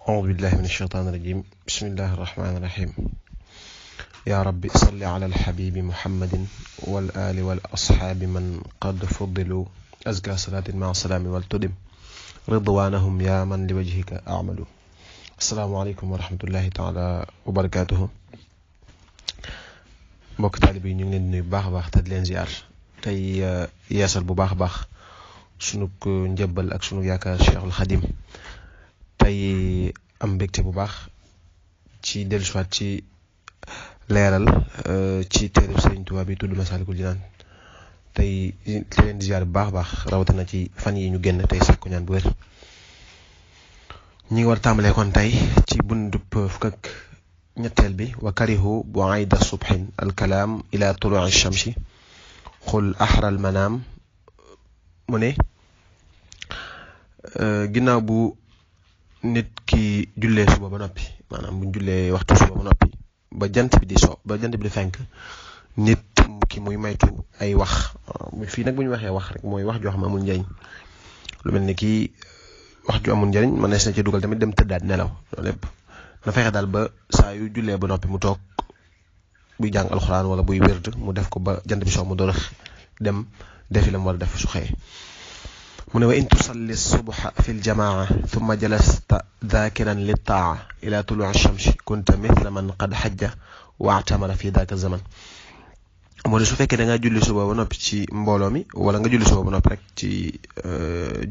أعوذ بالله من الشيطان الرجيم. بسم الله الرحمن الرحيم. يا رب صل على الحبيب محمد والآل والأصحاب من قد فضلوا أزكى صلاة مع السلام والتدم رضوانهم يا من لوجهك أعمل. السلام عليكم ورحمة الله تعالى وبركاته. mbokk taalibe yi ñu ngi leen di nuyu bu baax a baax te di leen ziar tey yeesal bu baax a baax sunu njëbbal ak sunu yaakaar Cheikhul Khadim tey am mbégte bu baax ci dellusiwaat ci leeral ci téere Sëriñ Tuubaa bi tudd Masaalikul Jinaan tey leen di ziar bu baax a baax rawatina ci fan yi ñu génn tey sàkku ñaan bu wér. ñi ngi war a tàmbalee kon tey ci bundub fukk ak ñetteel bi wa karihu bu ayda subhin alkalaam ila tulu'i shamsi xul ahra al manaam mu ne ginnaaw bu nit ki jullee suba ba noppi maanaam bu jullee waxtu suba ba noppi ba jant bi di fenk nit ki muy maytu ay wax fii nag bu ñu waxee wax rek mooy wax joo xam amul njëriñ lu mel ni kii wax ju amul njëriñ mën na ci dugal tamit dem tëddaat nelaw loolu lépp na fexe daal ba saa yu jullee ba noppi mu toog buy jàng alxuraan wala buy wérd mu def ko ba jant bi soo mu door dem defi la mu war a def su xëyee. mu ne wa in tusalli subha fi ljamaa thumma jalasta dhakiran littaa ila tulu'i shamsi kunta mithla man qad hajja wa atamara fi dhaka zaman. moo de su fekkee da nga julli suba ba noppi ci mbooloo mi wala nga julli suba ba noppi rek ci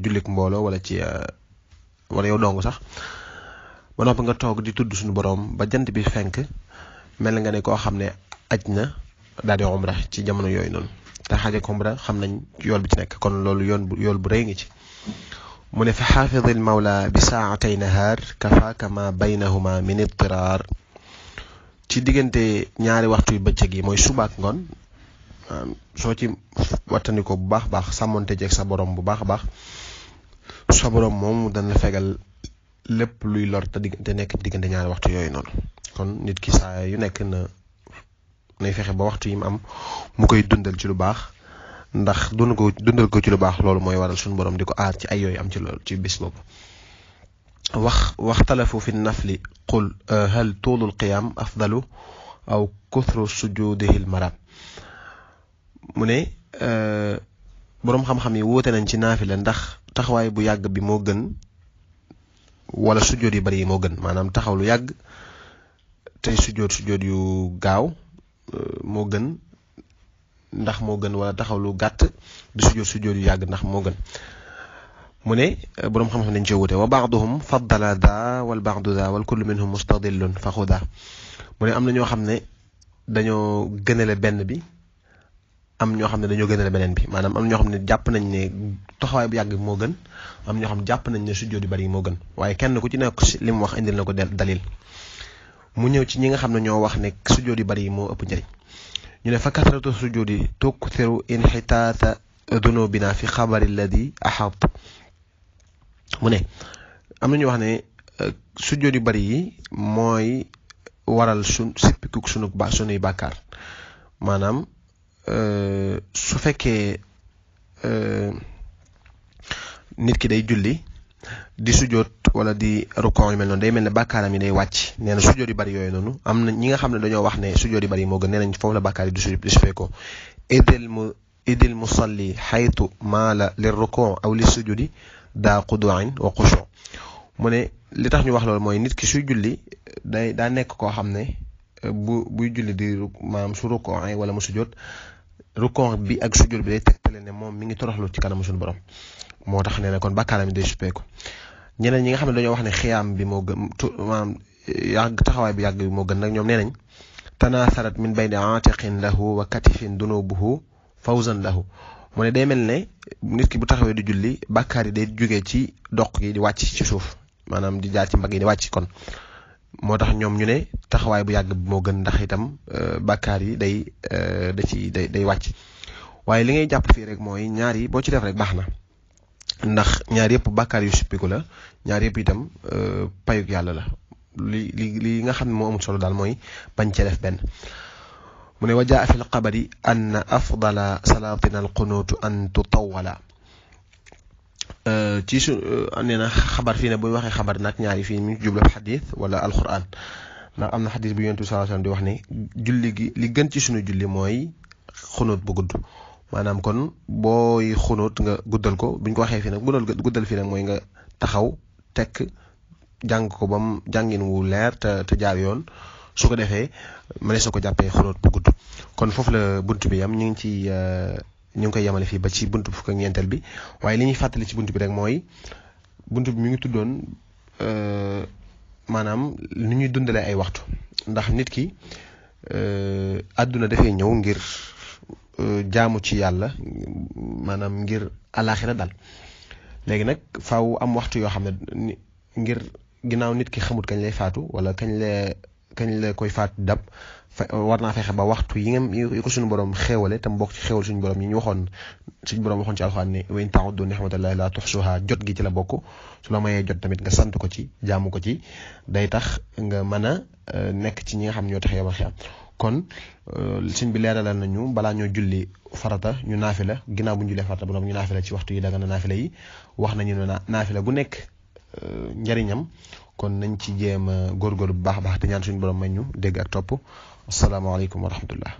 jullik mbooloo wala ci wala yow dong sax ba noppi nga toog di tudd suñu boroom ba jant bi fenk mel nga ne koo xam ne aj na daal di umra ci jamono yooyu noonu te xaaj ak umra xam nañ yool bi ci nekk kon loolu yool bu rëy ngi ci. mu ne fa xaafidil mawla bi saatay nahaar kafaaka ma baynahuma min ittiraar ci diggante ñaari waxtu yu bëccëg yi mooy suba ak ngoon soo ci wattandiko bu baax baax sàmmonte jeeg sa borom bu baax a baax sa borom moom dana la fegal lépp luy lor te nekk diggante ñaari waxtu yooyu noonu. kon nit ki saa yu nekk nay fexe ba waxtu yi mu am mu koy dundal ci lu baax ndax dundal ko ci lu baax loolu mooy waral suñu borom di ko aar ci ay yooyu am ci loolu ci bis boobu. waxtalafu fi nafli qul hal tuulul qiyaam afdalu aw kuthru sujudihil maram. mu ne boroom xam-xam yi wóote nañ ci naafila ndax taxawaay bu yàgg bi moo gën wala sujjóot yu bari yi moo gën maanaam taxaw lu yàgg tey sujjóot yu gaaw moo gën ndax moo gën wala taxaw lu gàtt di sujjóot yu yàgg ndax moo gën. mu ne boroom xam-xam nañ ci wute wa ba'duhum faddala daa wal ba'du daa wal kullu minhum mustadillun fa xudaa. mu ne am na ñoo xam ne dañoo gënale benn bi am ñoo xam ne dañoo gënale beneen bi maanaam am ñoo xam ne jàpp nañ ne taxawaay bu yàgg bi moo gën am ñoo xam ne jàpp nañ ne sujjóot yu bari yi moo gën waaye kenn ku ci nekk li mu wax indil na ko dalil. mu ñëw ci ñi nga xam ne ñoo wax ne sujjóot yu bari yi moo ëpp njëriñ ñu ne fa kasratu sujudi tukthiru inxitaata dunubina fi xabari alladi axaat. mu ne am na ñu wax ne sujjóot yu bari yi mooy waral sippiku sunuy bàkkaar maanaam su fekkee nit ki day julli di sujjóot wala di rukon yu mel noonu day mel ne bàkkaaram yi day wàcc nee na sujjóot yu bari yooyu noonu am na ñi nga xam ne dañoo wax ne sujjóot yu bari yi moo gën nee nañ foofu la bàkkaar yi di su fekkoo idil musalli xaytu maala lir rukon aw li sujudi daa xuduin wa xushu. mu ne li tax ñu wax loolu mooy nit ki suy julli daa nekk koo xam ne buy julli di maanaam su rukon wala mu sujjóot rukon bi ak sujjóot bi day tegtale ne moom mi ngi toroxlu ci kanamu suñu borom moo tax nee na kon bàkkaaram yi day suppeeku. ñeneen ñi nga xam ne dañoo wax ne xiyaam bi moo gën maanaam yàgg taxawaay bi yàgg bi moo gën nag ñoom nee nañ tanaasarat min bayni aatiqin lahu wa katifin dunubuhu fawzan lahu. mu ne day mel ne nit ki bu taxawee di julli bàkkaar yi day jógee ci doq gi di wàcc ci suuf maanaam di jaar ci mbagg yi di wàcc kon moo tax ñoom ñu ne taxawaay bu yàgg bi moo gën ndax itam bàkkaar yi day wàcc. waaye li ngay jàpp fii rek mooy ñaar yi boo ci def rek baax na ndax ñaar yëpp bàkkaar yu suppiku la ñaar yëpp itam payug yàlla la li nga xam ne moo amul solo daal mooy bañ cee def benn. mu ne wa jaa fi lxabari anna afdala salaatina alqunuutu an tutawala ci su nee na xabar fii ne bu ñu waxee xabar nag ñaari fii ñu jublu xadis wala alquran ndax am na xadis bu Yonent bi sallallahu alayhi wasallam di wax ne julli gi li gën ci suñu julli mooy xunóot bu gudd maanaam kon booy xunóot nga guddal ko buñ ko waxee fii nag guddal fii nag mooy nga taxaw tekk jàng ko bam jàngin wu leer te jaar yoon su ko defee mënees na ko jàppee xunóot bu gudd kon foofu la bunt bi yam ñu ngi koy yemale fii ba ci buntu fukk ak ñeenteel bi waaye li ñuy fàttali ci buntu bi rek mooy buntu bi mi ngi tuddoon maanaam ni ñuy dundalee ay waxtu ndax nit ki àdduna dafay ñëw ngir jaamu ci yàlla maanaam ngir alaxira dal léegi nag faaw am waxtu yoo xam ne ngir ginnaaw nit ki xamut kañ lay faatu wala kañ la koy faatu dab war naa fexe ba waxtu yi ko suñu borom xéewale tam bokk ci xéewal suñu borom yi ñu waxoon suñu borom waxoon ci alxuraan ne wa in ta'uddu ni'matallahi la tuhsuha jot gi ci la bokk su la mayee jot tamit nga sant ko ci jaamu ko ci day tax nga mën a nekk ci ñi nga xam ñoo tax yow xiyam kon suñ bi leeralal nañu balaa ñoo julli farata ñu naafila ginnaaw bu ñu jullee farata ba noppi ñu naafila ci waxtu yi daga na naafila yi wax nañu ne naafila gu nekk njariñam kon nañ ci jéem a góorgóorlu bu baax a baax te ñaan suñu borom may ñu dégg ak topp asalaamaaleykum wa rahmatullah